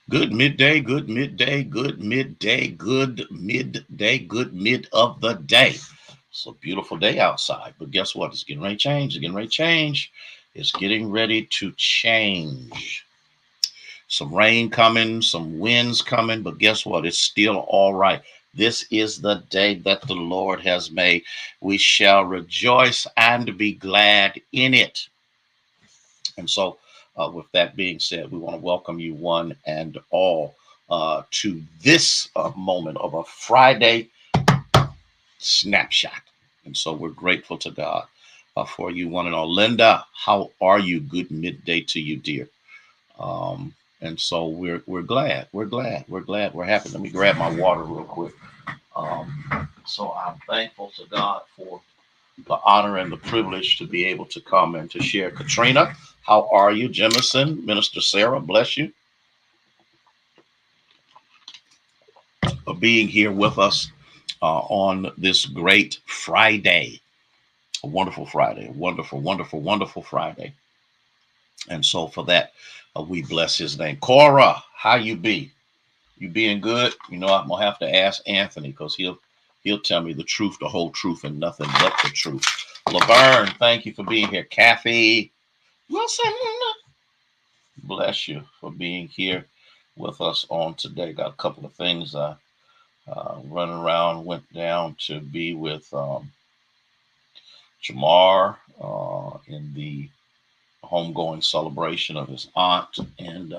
Good midday, good midday, good midday, good midday, good mid of the day. It's a beautiful day outside, but guess what? It's getting ready to change. It's getting ready to change. It's getting ready to change. Some rain coming, some winds coming, but guess what? It's still all right. This is the day that the Lord has made. We shall rejoice and be glad in it. And so, with that being said, we want to welcome you one and all to this moment of a Friday snapshot. And so, we're grateful to God for you, one and all. Linda, how are you? Good midday to you, dear. And so, we're glad. We're glad. We're glad. We're happy. Let me grab my water real quick. So, I'm thankful to God for the honor and the privilege to be able to come and to share. Katrina, how are you? Jemison, Minister Sarah, bless you for being here with us on this great Friday. A wonderful Friday, a wonderful, wonderful, wonderful Friday. And so for that, we bless his name. Cora, how you be? You being good? You know, I'm gonna have to ask Anthony because he'll tell me the truth, the whole truth, and nothing but the truth. Laverne, thank you for being here. Kathy Wilson, bless you for being here with us on today. Got a couple of things running around. Went down to be with Jamar in the homegoing celebration of his aunt, and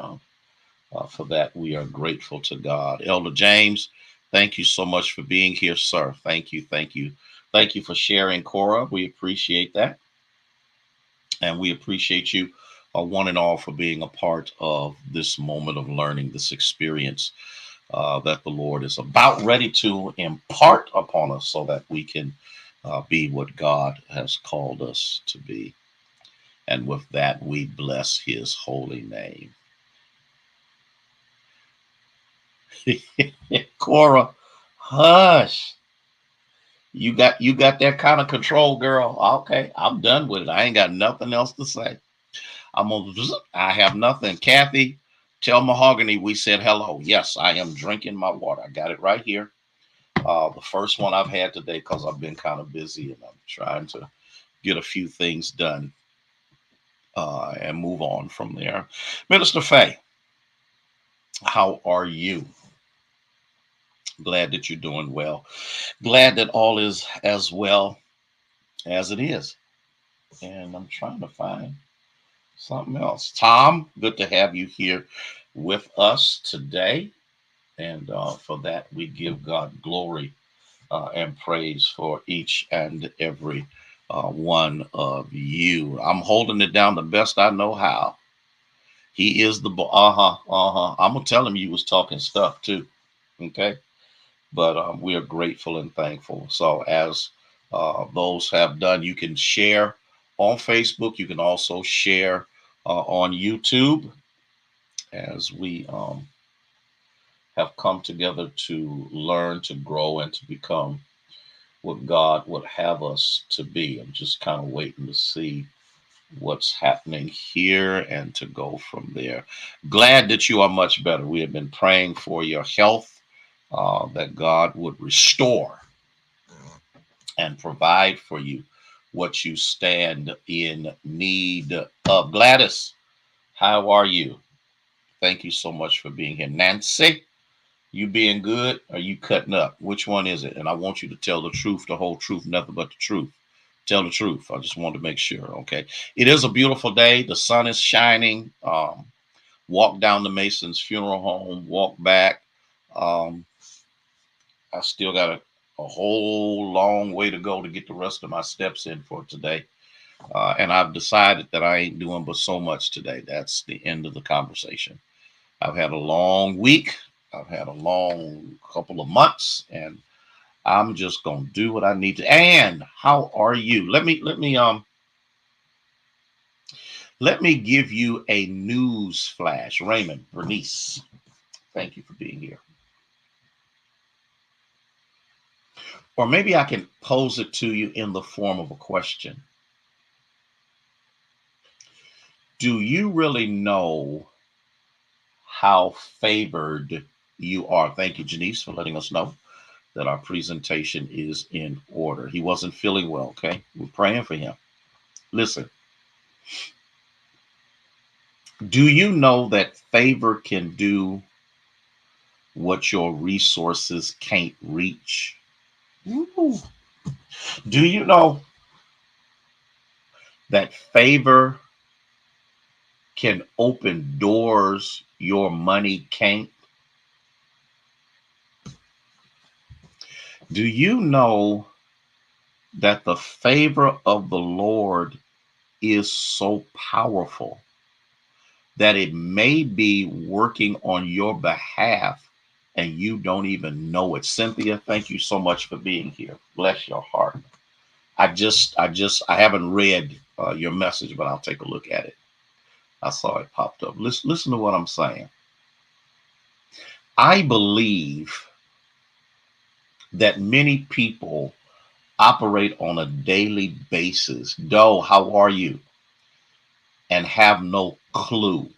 for that we are grateful to God. Elder James, thank you so much for being here, sir. Thank you, thank you, thank you for sharing, Cora. We appreciate that, and we appreciate you, one and all, for being a part of this moment of learning, this experience that the Lord is about ready to impart upon us so that we can be what God has called us to be. And with that, we bless his holy name. Cora, hush. You got that kind of control, girl. Okay, I'm done with it. I ain't got nothing else to say. I have nothing. Kathy, tell Mahogany we said hello. Yes, I am drinking my water. I got it right here. The first one I've had today because I've been kind of busy and I'm trying to get a few things done and move on from there. Minister Faye, how are you? Glad that you're doing well. Glad that all is as well as it is. And I'm trying to find something else. Tom, good to have you here with us today. And for that, we give God glory and praise for each and every one of you. I'm holding it down the best I know how. He is the I'm gonna tell him you was talking stuff too. Okay, but we are grateful and thankful. So as those have done, you can share on Facebook. You can also share on YouTube as we have come together to learn, to grow, and to become what God would have us to be. I'm just kind of waiting to see what's happening here and to go from there. Glad that you are much better. We have been praying for your health, that God would restore and provide for you what you stand in need of. Gladys, how are you? Thank you so much for being here. Nancy, you being good or you cutting up? Which one is it? And I want you to tell the truth, the whole truth, nothing but the truth. Tell the truth. I just wanted to make sure. Okay. It is a beautiful day. The sun is shining. Walk down the Mason's funeral home, walk back. Um, I still got a whole long way to go to get the rest of my steps in for today. And I've decided that I ain't doing but so much today. That's the end of the conversation. I've had a long week. I've had a long couple of months, and I'm just gonna do what I need to. And how are you? Let me give you a news flash. Raymond, Bernice, thank you for being here. Or maybe I can pose it to you in the form of a question. Do you really know how favored you are. Thank you, Janice, for letting us know that our presentation is in order. He wasn't feeling well, okay? We're praying for him. Listen, do you know that favor can do what your resources can't reach? Ooh. Do you know that favor can open doors your money can't? Do you know that the favor of the Lord is so powerful that it may be working on your behalf and you don't even know it? Cynthia, thank you so much for being here. Bless your heart. I haven't read your message, but I'll take a look at it. I saw it popped up. Listen to what I'm saying. I believe that many people operate on a daily basis. Doe, how are you? And have no clue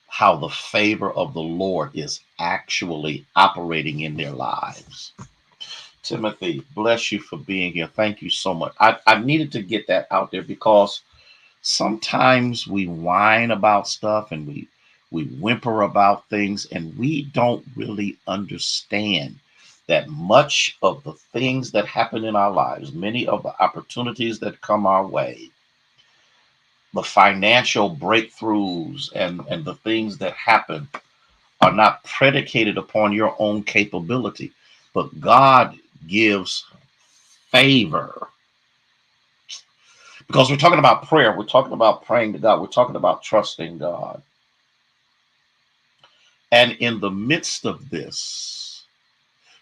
how the favor of the Lord is actually operating in their lives. Timothy, bless you for being here. Thank you so much. I needed to get that out there because sometimes we whine about stuff and we whimper about things and we don't really understand that much of the things that happen in our lives, many of the opportunities that come our way, the financial breakthroughs and the things that happen are not predicated upon your own capability, but God gives favor. Because we're talking about prayer, we're talking about praying to God, we're talking about trusting God. And in the midst of this,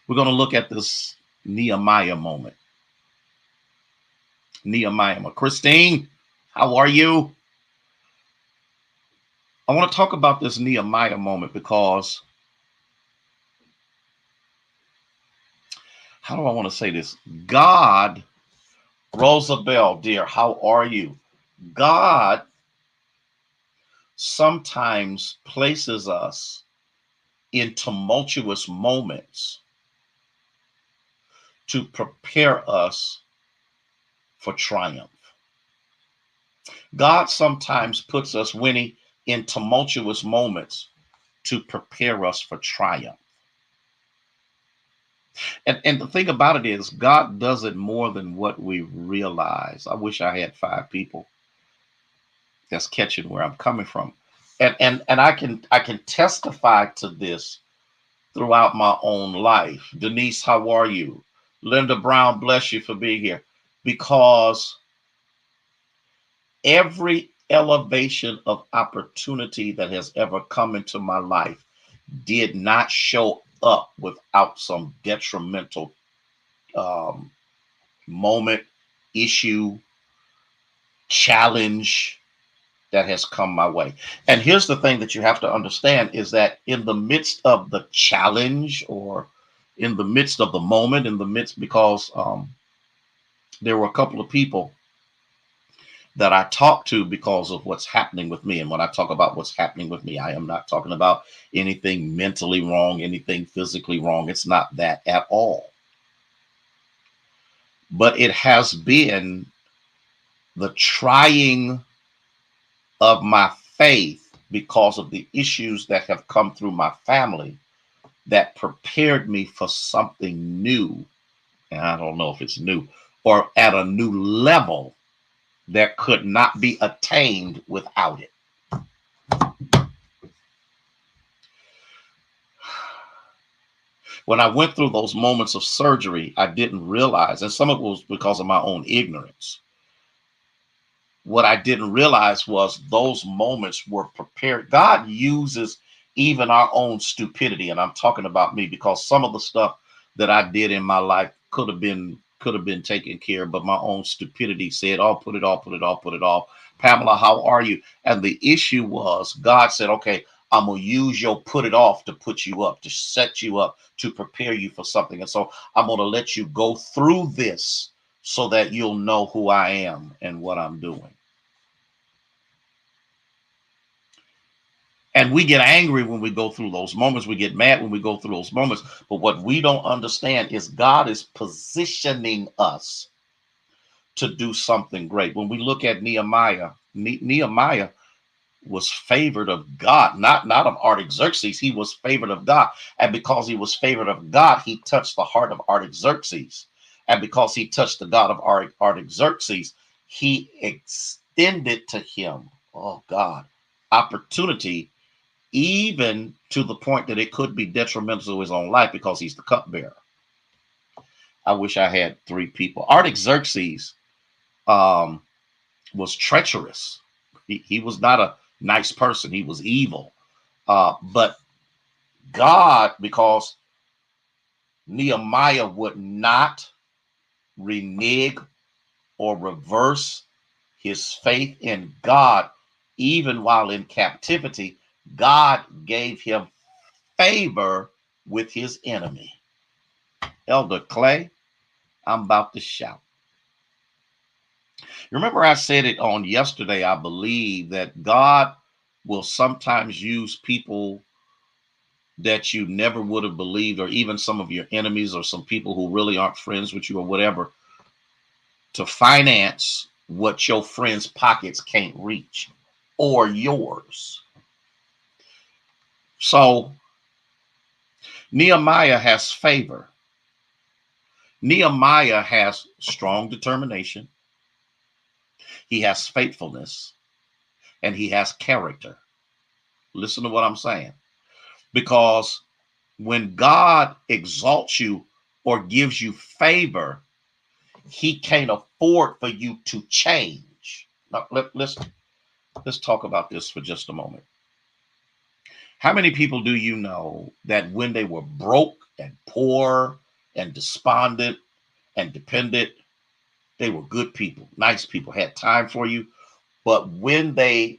we're going to look at this Nehemiah moment. Nehemiah. Christine, how are you? I want to talk about this Nehemiah moment because, how do I want to say this? God, Rosabelle, dear, how are you? God sometimes places us in tumultuous moments to prepare us for triumph. God sometimes puts us, Winnie, in tumultuous moments to prepare us for triumph. And the thing about it is, God does it more than what we realize. I wish I had 5 people that's catching where I'm coming from. And I can testify to this throughout my own life. Denise, how are you? Linda Brown, bless you for being here. Because every elevation of opportunity that has ever come into my life did not show up without some detrimental moment, issue, challenge that has come my way. And here's the thing that you have to understand is that in the midst of the challenge or in the midst of the moment, in the midst, because there were a couple of people that I talk to because of what's happening with me. And when I talk about what's happening with me, I am not talking about anything mentally wrong, anything physically wrong. It's not that at all. But it has been the trying of my faith because of the issues that have come through my family that prepared me for something new. And I don't know if it's new or at a new level that could not be attained without it. When I went through those moments of surgery, I didn't realize, and some of it was because of my own ignorance. What I didn't realize was those moments were prepared. God uses even our own stupidity, and I'm talking about me because some of the stuff that I did in my life could have been taken care of, but my own stupidity said, "Oh, put it off, put it off, put it off." Pamela, how are you? And the issue was, God said, "Okay, I'm gonna use your put it off to put you up, to set you up, to prepare you for something." And so I'm gonna let you go through this so that you'll know who I am and what I'm doing. And we get angry when we go through those moments. We get mad when we go through those moments. But what we don't understand is God is positioning us to do something great. When we look at Nehemiah, Nehemiah was favored of God, not of Artaxerxes. He was favored of God. And because he was favored of God, he touched the heart of Artaxerxes. And because he touched the God of Artaxerxes, he extended to him, oh God, opportunity, even to the point that it could be detrimental to his own life because he's the cupbearer. I wish I had three people. Artaxerxes was treacherous. He was not a nice person. He was evil. But God, because Nehemiah would not renege or reverse his faith in God, even while in captivity, God gave him favor with his enemy. Elder Clay, I'm about to shout. Remember, I said it on yesterday, I believe, that God will sometimes use people that you never would have believed, or even some of your enemies, or some people who really aren't friends with you or whatever, to finance what your friends' pockets can't reach, or yours. So Nehemiah has favor. Nehemiah has strong determination. He has faithfulness, and he has character. Listen to what I'm saying. Because when God exalts you or gives you favor, he can't afford for you to change. Now, let's talk about this for just a moment. How many people do you know that when they were broke and poor and despondent and dependent, they were good people, nice people, had time for you, but when they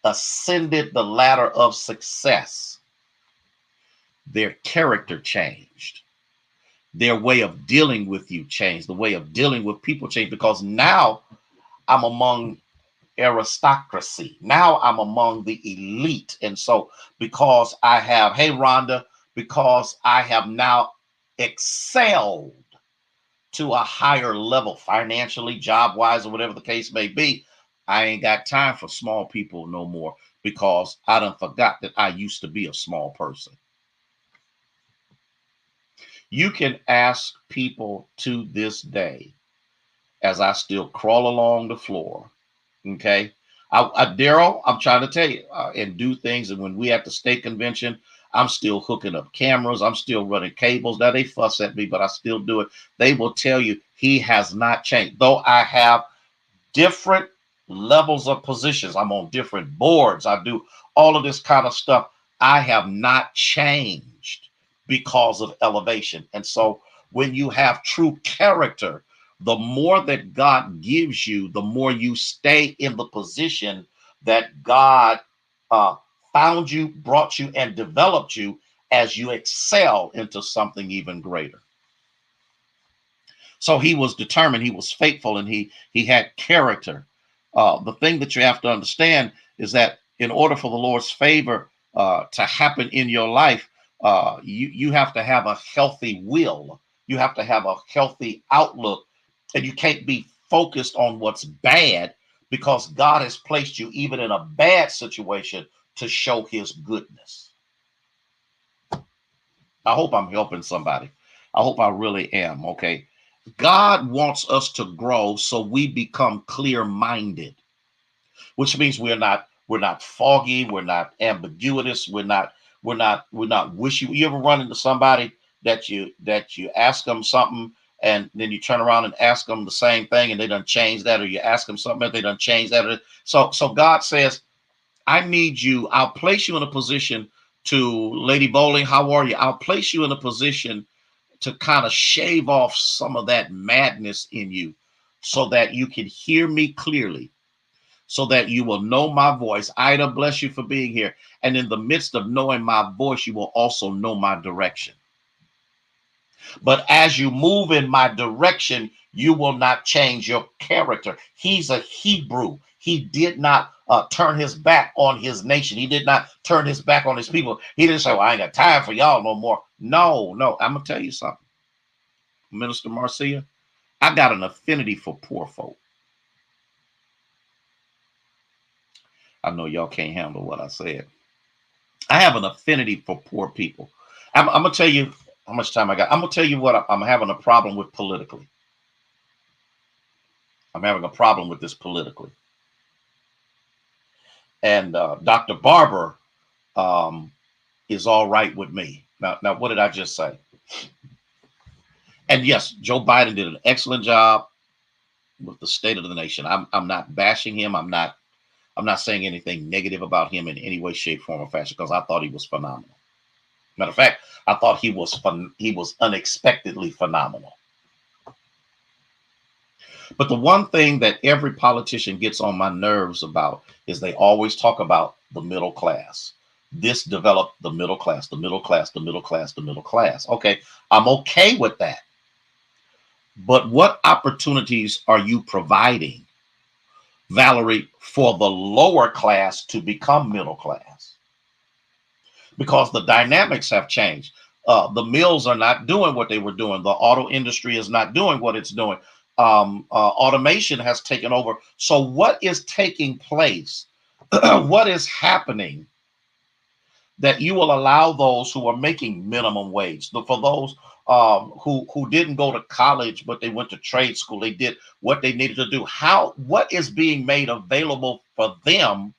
ascended the ladder of success, their character changed. Their way of dealing with you changed. The way of dealing with people changed, because now I'm among aristocracy. Now I'm among the elite. And so because I have, hey, Rhonda, because I have now excelled to a higher level financially, job wise, or whatever the case may be, I ain't got time for small people no more, because I done forgot that I used to be a small person. You can ask people to this day, as I still crawl along the floor, okay? Daryl, I'm trying to tell you, and do things. And when we at the state convention, I'm still hooking up cameras. I'm still running cables. Now they fuss at me, but I still do it. They will tell you he has not changed. Though I have different levels of positions, I'm on different boards, I do all of this kind of stuff, I have not changed because of elevation. And so when you have true character, the more that God gives you, the more you stay in the position that God found you, brought you, and developed you, as you excel into something even greater. So he was determined, he was faithful, and he had character. The thing that you have to understand is that in order for the Lord's favor to happen in your life, you have to have a healthy will. You have to have a healthy outlook, and you can't be focused on what's bad, because God has placed you even in a bad situation to show his goodness. I hope I'm helping somebody. I hope I really am. Okay. God wants us to grow so we become clear-minded, which means we're not foggy, we're not ambiguous, we're not wishy. You ever run into somebody that you ask them something, and then you turn around and ask them the same thing, and they done change that, or you ask them something and they done change that. So God says, I need you. I'll place you in a position to, Lady Bowling, how are you? I'll place you in a position to kind of shave off some of that madness in you, so that you can hear me clearly, so that you will know my voice. Ida, bless you for being here. And in the midst of knowing my voice, you will also know my direction. But as you move in my direction, you will not change your character. He's a Hebrew. He did not turn his back on his nation. He did not turn his back on his people. He didn't say, well, I ain't got time for y'all no more. No, no. I'm going to tell you something, Minister Marcia. I got an affinity for poor folk. I know y'all can't handle what I said. I have an affinity for poor people. I'm going to tell you how much time I got. I'm going to tell you what I'm having a problem with politically. I'm having a problem with this politically. And Dr. Barber is all right with me. Now, what did I just say? And yes, Joe Biden did an excellent job with the state of the nation. I'm not bashing him. I'm not saying anything negative about him in any way, shape, form, or fashion, because I thought he was phenomenal. Matter of fact, I thought he was unexpectedly phenomenal. But the one thing that every politician gets on my nerves about is they always talk about the middle class. This developed the middle class, the middle class, the middle class, the middle class. Okay, I'm okay with that. But what opportunities are you providing, Valerie, for the lower class to become middle class? Because the dynamics have changed. The mills are not doing what they were doing. The auto industry is not doing what it's doing. Automation has taken over. So what is taking place? What is happening that you will allow those who are making minimum wage, for those who didn't go to college, but they went to trade school, they did what they needed to do. What is being made available for them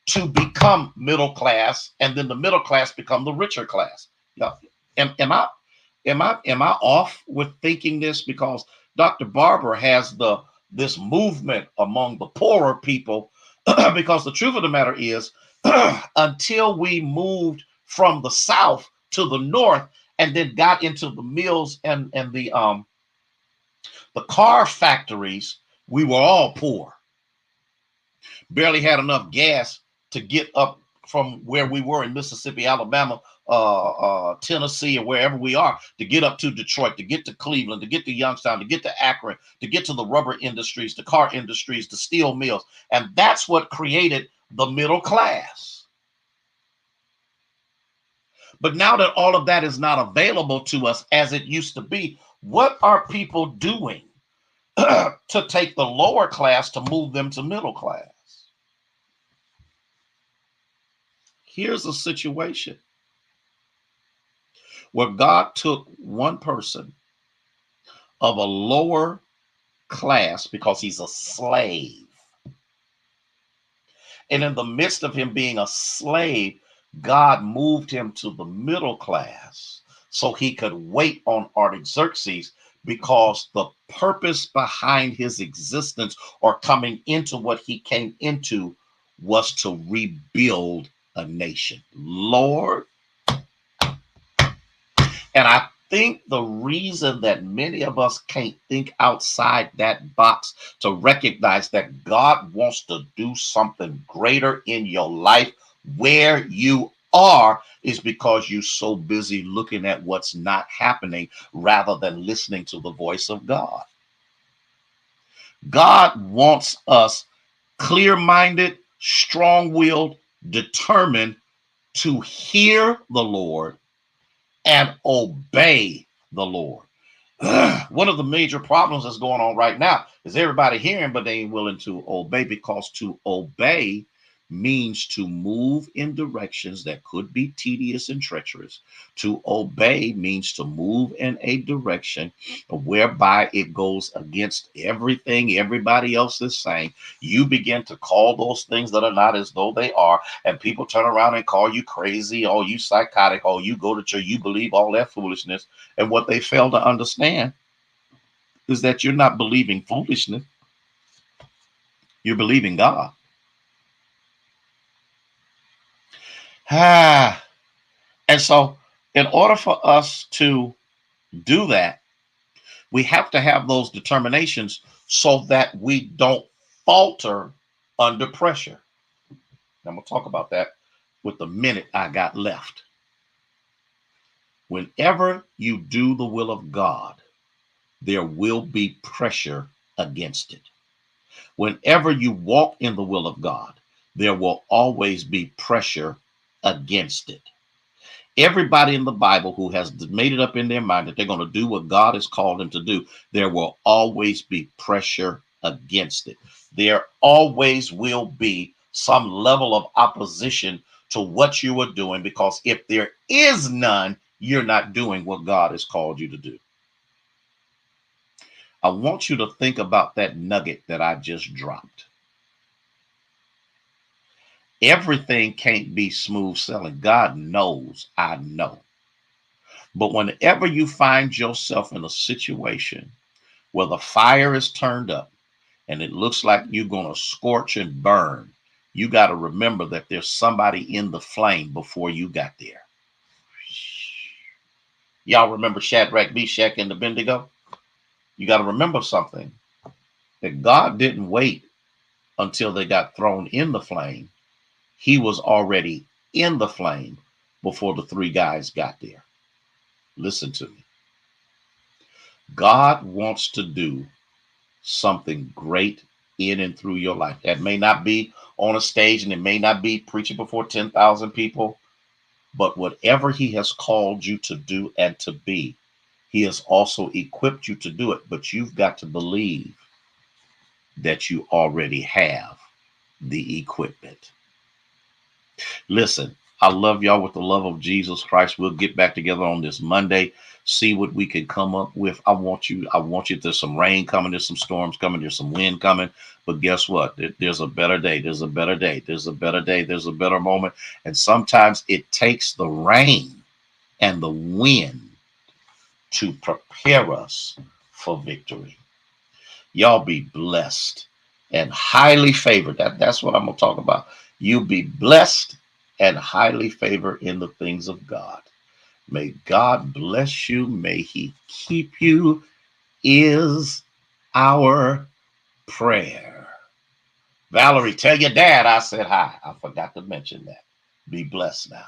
to become middle class, and then the middle class become the richer class? Yeah. Am I off with thinking this? Because Dr. Barber has this movement among the poorer people, because the truth of the matter is, until we moved from the South to the North and then got into the mills and the car factories, we were all poor. Barely had enough gas to get up from where we were in Mississippi, Alabama, Tennessee, or wherever we are, to get up to Detroit, to get to Cleveland, to get to Youngstown, to get to Akron, to get to the rubber industries, the car industries, the steel mills. And that's what created the middle class. But now that all of that is not available to us as it used to be, what are people doing to take the lower class to move them to middle class? Here's a situation where God took one person of a lower class because he's a slave. And in the midst of him being a slave, God moved him to the middle class so he could wait on Artaxerxes, because the purpose behind his existence, or coming into what he came into, was to rebuild a nation. Lord. And I think the reason that many of us can't think outside that box to recognize that God wants to do something greater in your life where you are is because you're so busy looking at what's not happening rather than listening to the voice of God. God wants us clear-minded, strong-willed, determined to hear the Lord and obey the Lord. One of the major problems that's going on right now is everybody hearing, but they ain't willing to obey, because to obey means to move in directions that could be tedious and treacherous. To obey means to move in a direction whereby it goes against everything everybody else is saying. You begin to call those things that are not as though they are, and people turn around and call you crazy, oh, you psychotic, oh, you go to church, you believe all that foolishness. And what they fail to understand is that you're not believing foolishness. You're believing God. And so in order for us to do that, we have to have those determinations so that we don't falter under pressure. I'm going to talk about that with the minute I got left. Whenever you do the will of God, there will be pressure against it. Whenever you walk in the will of God, there will always be pressure against it. Everybody in the Bible who has made it up in their mind that they're going to do what God has called them to do, there will always be pressure against it. There always will be some level of opposition to what you are doing, because if there is none, you're not doing what God has called you to do. I want you to think about that nugget that I just dropped. Everything can't be smooth sailing. God knows, I know. But whenever you find yourself in a situation where the fire is turned up and it looks like you're going to scorch and burn, you got to remember that there's somebody in the flame before you got there. Y'all remember Shadrach, Meshach, and Abednego? You got to remember something, that God didn't wait until they got thrown in the flame. He was already in the flame before the three guys got there. Listen to me. God wants to do something great in and through your life. That may not be on a stage, and it may not be preaching before 10,000 people, but whatever he has called you to do and to be, he has also equipped you to do it. But you've got to believe that you already have the equipment. Listen, I love y'all with the love of Jesus Christ. We'll get back together on this Monday, see what we can come up with. I want you, there's some rain coming, there's some storms coming, there's some wind coming. But guess what? There's a better day. There's a better day. There's a better day. There's a better moment. And sometimes it takes the rain and the wind to prepare us for victory. Y'all be blessed and highly favored. That's what I'm going to talk about. You be blessed and highly favored in the things of God. May God bless you. May he keep you, is our prayer. Valerie, tell your dad I said hi. I forgot to mention that. Be blessed now.